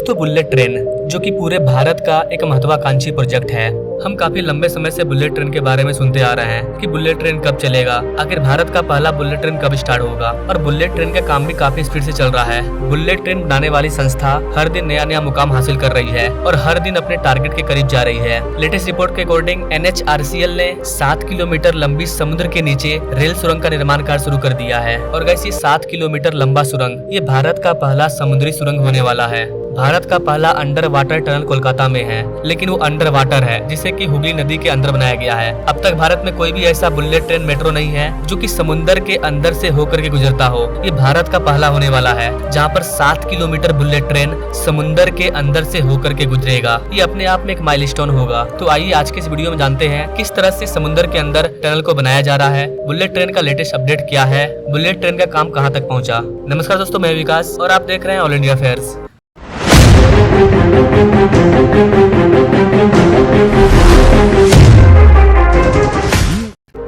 दोस्तों bullet train जो कि पूरे भारत का एक महत्वाकांक्षी प्रोजेक्ट है। हम काफी लंबे समय से बुलेट ट्रेन के बारे में सुनते आ रहे हैं कि बुलेट ट्रेन कब चलेगा, आखिर भारत का पहला बुलेट ट्रेन कब स्टार्ट होगा। और बुलेट ट्रेन का काम भी काफी स्पीड से चल रहा है। बुलेट ट्रेन बनाने वाली संस्था हर दिन नया नया मुकाम हासिल कर रही है और हर दिन अपने टारगेट के करीब जा रही है। लेटेस्ट रिपोर्ट के अकॉर्डिंग NHRCL ने 7 किलोमीटर लंबी समुद्र के नीचे रेल सुरंग का निर्माण कार्य शुरू कर दिया है। और गाइस ये 7 किलोमीटर लंबा सुरंग ये भारत का पहला समुद्री सुरंग होने वाला है। भारत का पहला अंडर वाटर टनल कोलकाता में है, लेकिन वो अंडर वाटर है जिसे कि हुगली नदी के अंदर बनाया गया है। अब तक भारत में कोई भी ऐसा बुलेट ट्रेन मेट्रो नहीं है जो कि समुद्र के अंदर से होकर के गुजरता हो। ये भारत का पहला होने वाला है जहाँ पर 7 किलोमीटर बुलेट ट्रेन समुद्र के अंदर से होकर के गुजरेगा। ये अपने आप में एक माइलस्टोन होगा। तो आइए आज के इस वीडियो में जानते हैं किस तरह से समुद्र के अंदर टनल को बनाया जा रहा है, बुलेट ट्रेन का लेटेस्ट अपडेट क्या है, बुलेट ट्रेन का काम कहाँ तक पहुँचा। नमस्कार दोस्तों, मैं विकास और आप देख रहे हैं ऑल इंडिया अफेयर्स।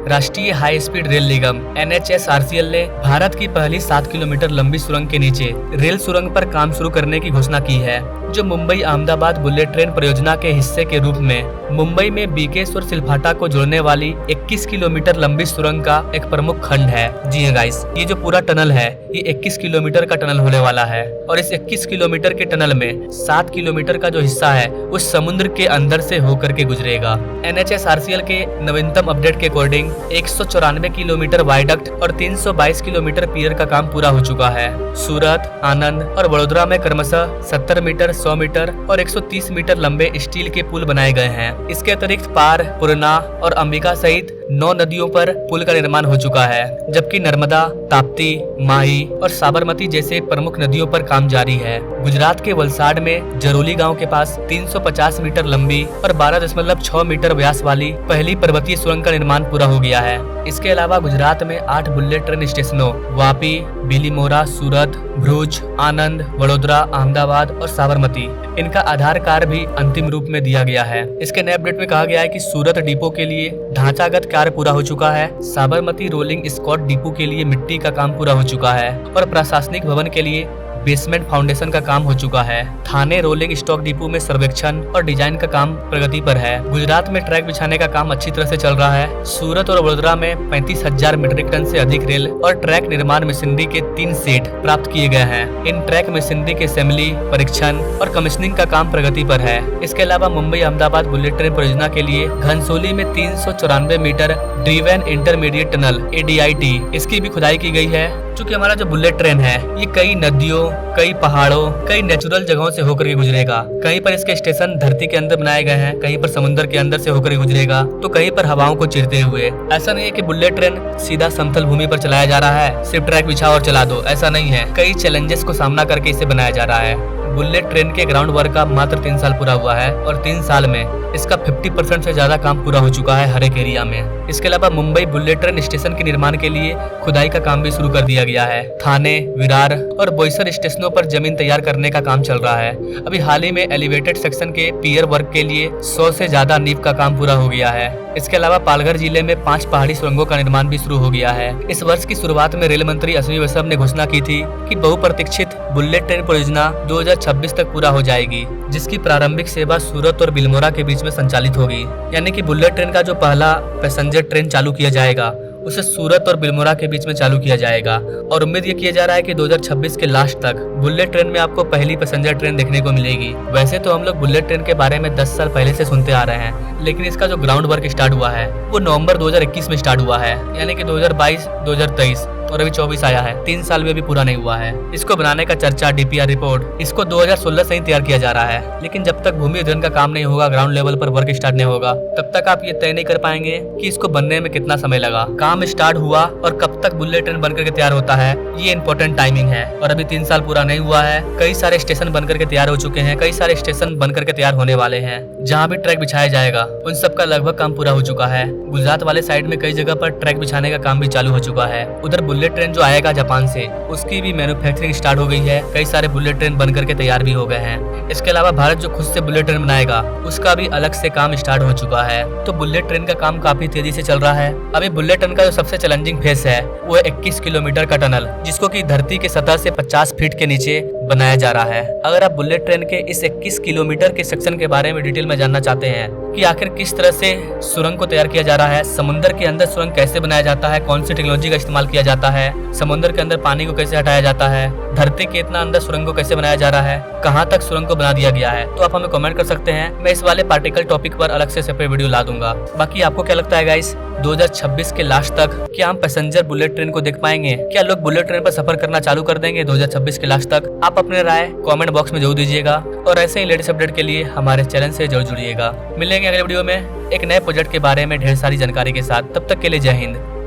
राष्ट्रीय हाई स्पीड रेल निगम NHSRCL ने भारत की पहली 7 किलोमीटर लंबी सुरंग के नीचे रेल सुरंग पर काम शुरू करने की घोषणा की है, जो मुंबई अहमदाबाद बुलेट ट्रेन परियोजना के हिस्से के रूप में मुंबई में बीकेश और सिलफाटा को जोड़ने वाली 21 किलोमीटर लंबी सुरंग का एक प्रमुख खंड है। जी हाँ गाइस, ये जो पूरा टनल है ये 21 किलोमीटर का टनल होने वाला है। और इस 21 किलोमीटर के टनल में 7 किलोमीटर का जो हिस्सा है उस समुद्र के अंदर से होकर के गुजरेगा। NHSRCL के नवीनतम अपडेट के अकॉर्डिंग 194 किलोमीटर वायडक्ट और 322 किलोमीटर पियर का काम पूरा हो चुका है। सूरत, आनंद और वडोदरा में क्रमशः 70 मीटर, 100 मीटर और 130 मीटर लंबे स्टील के पुल बनाए गए हैं। इसके अतिरिक्त पार, पूर्णा और अंबिका सहित 9 नदियों पर पुल का निर्माण हो चुका है, जबकि नर्मदा, ताप्ती, माही और साबरमती जैसे प्रमुख नदियों पर काम जारी है। गुजरात के वलसाड में जरोली गांव के पास 350 मीटर लंबी और 12.6 मीटर व्यास वाली पहली पर्वतीय सुरंग का निर्माण पूरा हो गया है। इसके अलावा गुजरात में 8 बुलेट ट्रेन स्टेशनों वापी, बिलीमोरा, सूरत, भरूच, आनंद, वडोदरा, अहमदाबाद और साबरमती इनका आधार कार्य भी अंतिम रूप में दिया गया है। इसके नए अपडेट में कहा गया है कि सूरत डिपो के लिए ढांचागत कार्य पूरा हो चुका है। साबरमती रोलिंग स्कॉट डिपो के लिए मिट्टी का काम पूरा हो चुका है और प्रशासनिक भवन के लिए बेसमेंट फाउंडेशन का काम हो चुका है। थाने रोलिंग स्टॉक डिपो में सर्वेक्षण और डिजाइन का काम प्रगति पर है। गुजरात में ट्रैक बिछाने का काम अच्छी तरह से चल रहा है। सूरत और वडोदरा में 35,000 मीट्रिक टन से अधिक रेल और ट्रैक निर्माण मशीनरी के 3 सेट प्राप्त किए गए हैं। इन ट्रैक मशीनरी के असेंबली, परीक्षण और कमीशनिंग का काम प्रगति पर है। इसके अलावा मुंबई अहमदाबाद बुलेट ट्रेन परियोजना के लिए घनसोली में 394 metre driven intermediate tunnel ADIT इसकी भी खुदाई की गई है। चूँकि हमारा जो बुलेट ट्रेन है ये कई नदियों, कई पहाड़ों, कई नेचुरल जगहों से होकर के गुजरेगा। कहीं पर इसके स्टेशन धरती के अंदर बनाए गए हैं, कहीं पर समुद्र के अंदर से होकर के गुजरेगा, तो कहीं पर हवाओं को चीरते हुए। ऐसा नहीं है कि बुलेट ट्रेन सीधा समतल भूमि पर चलाया जा रहा है, सिर्फ ट्रैक बिछाओ और चला दो, ऐसा नहीं है। कई चैलेंजेस को सामना करके इसे बनाया जा रहा है। बुलेट ट्रेन के ग्राउंड वर्क का मात्र 3 साल पूरा हुआ है और 3 साल में इसका 50% से ज्यादा काम पूरा हो चुका है हर एक एरिया में। इसके अलावा मुंबई बुलेट ट्रेन स्टेशन के निर्माण के लिए खुदाई का काम भी शुरू कर दिया गया है। थाने, विरार और बोईसर स्टेशनों पर जमीन तैयार करने का काम चल रहा है। अभी हाल ही में एलिवेटेड सेक्शन के पियर वर्क के लिए 100 से ज्यादा नींव का काम पूरा हो गया है। इसके अलावा पालघर जिले में 5 पहाड़ी सुरंगों का निर्माण भी शुरू हो गया है। इस वर्ष की शुरुआत में रेल मंत्री अश्विनी वैष्णव ने घोषणा की थी कि बहुप्रतीक्षित बुलेट ट्रेन परियोजना 2026 तक पूरा हो जाएगी, जिसकी प्रारंभिक सेवा सूरत और बिलमोरा के बीच में संचालित होगी। यानी कि बुलेट ट्रेन का जो पहला पैसेंजर ट्रेन चालू किया जाएगा उसे सूरत और बिलमोरा के बीच में चालू किया जाएगा। और उम्मीद ये किया जा रहा है कि 2026 के लास्ट तक बुलेट ट्रेन में आपको पहली पैसेंजर ट्रेन देखने को मिलेगी। वैसे तो हम लोग बुलेट ट्रेन के बारे में 10 साल पहले से सुनते आ रहे हैं, लेकिन इसका जो ग्राउंड वर्क स्टार्ट हुआ है वो नवंबर 2021 में स्टार्ट हुआ है। यानी कि 2022, 2023 और अभी 24 आया है, 3 साल में भी पूरा नहीं हुआ है। इसको बनाने का चर्चा, DPR रिपोर्ट इसको 2016 से ही तैयार किया जा रहा है। लेकिन जब तक भूमि अधिग्रहण का काम नहीं होगा, ग्राउंड लेवल पर वर्क स्टार्ट नहीं होगा, तब तक आप ये तय नहीं कर पाएंगे कि इसको बनने में कितना समय लगा। काम स्टार्ट हुआ और कब तक बुलेट ट्रेन बनकर के तैयार होता है ये इंपॉर्टेंट टाइमिंग है। और अभी 3 साल पूरा नहीं हुआ है। कई सारे स्टेशन बनकर के तैयार हो चुके हैं, कई सारे स्टेशन बनकर के तैयार होने वाले हैं। जहाँ भी ट्रैक बिछाया जाएगा उन सब का लगभग काम पूरा हो चुका है। गुजरात वाले साइड में कई जगह पर ट्रैक बिछाने का काम भी चालू हो चुका है। उधर बुलेट ट्रेन जो आएगा जापान से, उसकी भी मैन्युफैक्चरिंग स्टार्ट हो गई है। कई सारे बुलेट ट्रेन बनकर के तैयार भी हो गए हैं। इसके अलावा भारत जो खुद से बुलेट ट्रेन बनाएगा उसका भी अलग से काम स्टार्ट हो चुका है। तो बुलेट ट्रेन का काम काफी तेजी से चल रहा है। अभी बुलेट ट्रेन का जो सबसे चैलेंजिंग फेस है वो 21 किलोमीटर का टनल, जिसको कि धरती के सतह से 50 फीट के नीचे बनाया जा रहा है। अगर आप बुलेट ट्रेन के इस 21 किलोमीटर के सेक्शन के बारे में डिटेल में जानना चाहते हैं कि आखिर किस तरह से सुरंग को तैयार किया जा रहा है, समुद्र के अंदर सुरंग कैसे बनाया जाता है, कौन सी टेक्नोलॉजी का इस्तेमाल किया जाता है, समुद्र के अंदर पानी को कैसे हटाया जाता है, धरती के इतना अंदर सुरंग को कैसे बनाया जा रहा है, कहाँ तक सुरंग को बना दिया गया है, तो आप हमें कमेंट कर सकते हैं। मैं इस वाले पार्टिकल टॉपिक पर अलग से सेपरेट वीडियो ला दूंगा। बाकी आपको क्या लगता है गाइस, 2026 के लास्ट तक क्या हम पैसेंजर बुलेट ट्रेन को देख पाएंगे? क्या लोग बुलेट ट्रेन पर सफर करना चालू कर देंगे 2026 के लास्ट तक? आप अपने राय कमेंट बॉक्स में जरूर दीजिएगा और ऐसे ही लेटेस्ट अपडेट के लिए हमारे चैनल से जरूर जुड़िएगा। मिलेंगे अगले वीडियो में एक नए प्रोजेक्ट के बारे में ढेर सारी जानकारी के साथ। तब तक के लिए जय हिंद।